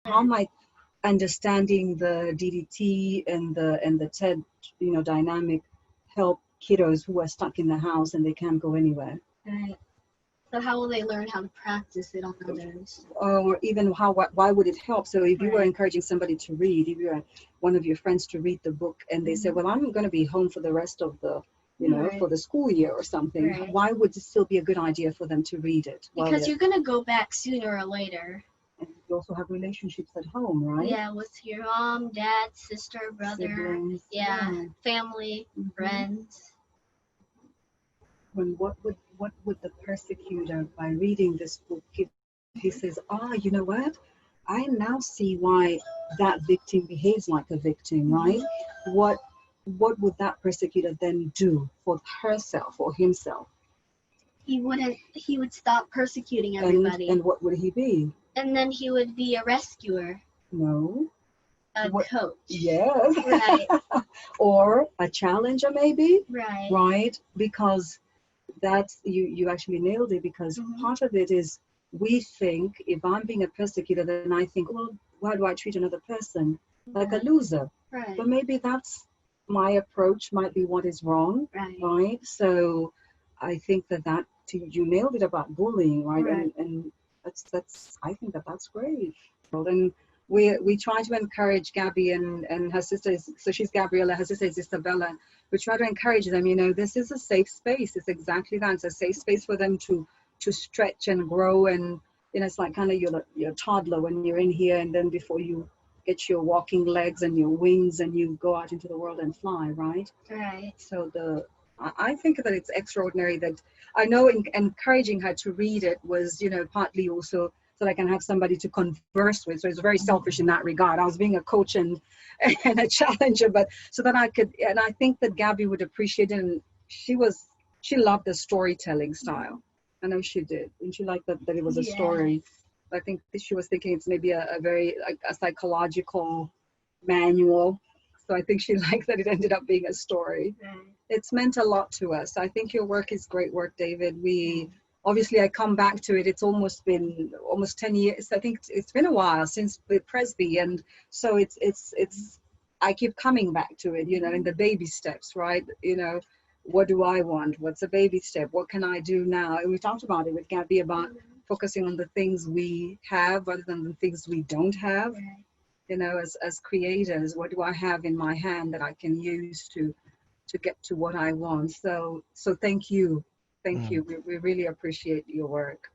how might understanding the DDT and the TED, dynamic help kiddos who are stuck in the house and they can't go anywhere? Right. So how will they learn how to practice it on others? Or even why would it help? So if you were Right. encouraging somebody to read, if you're one of your friends to read the book and they say, well, I'm going to be home for the rest of the, Right. for the school year or something, Right. why would it still be a good idea for them to read it? Because you're going to go back sooner or later. And you also have relationships at home, right? Yeah, with your mom, dad, sister, brother, Siblings, family, friends. When what would the persecutor, by reading this book, if he says, you know what? I now see why that victim behaves like a victim, right? What would that persecutor then do for herself or himself? He would stop persecuting everybody. And what would he be? And then he would be a rescuer. No. A coach. Yes. Right. Or a challenger, maybe. Right. Right? Because that's, you actually nailed it, because part of it is, we think if I'm being a persecutor, then I think, well, why do I treat another person like a loser? Right. But maybe that's my approach, might be what is wrong. Right? So I think that you nailed it about bullying, right? And that's I think that's great. And we try to encourage Gabby and her sister, so she's Gabriella, her sister is Isabella. We try to encourage them, this is a safe space. It's exactly that. It's a safe space for them to stretch and grow. And, it's like kind of you're a toddler when you're in here, and then before you get your walking legs and your wings and you go out into the world and fly, right? Right. So I think that it's extraordinary that I know encouraging her to read it was, partly also so that I can have somebody to converse with. So it's very selfish in that regard. I was being a coach and a challenger, but so that I could, and I think that Gabby would appreciate it. And she loved the storytelling style. I know she did. And she liked that it was a story. I think she was thinking it's maybe a very, like, a psychological manual. So I think she liked that it ended up being a story. It's meant a lot to us. I think your work is great work, David. Obviously, I come back to it. It's almost been 10 years. I think it's been a while since Presby. And so it's I keep coming back to it, in the baby steps, right? What do I want? What's a baby step? What can I do now? And we talked about it with Gabby about focusing on the things we have rather than the things we don't have. As creators, what do I have in my hand that I can use to get to what I want? So thank you. Thank you. We really appreciate your work.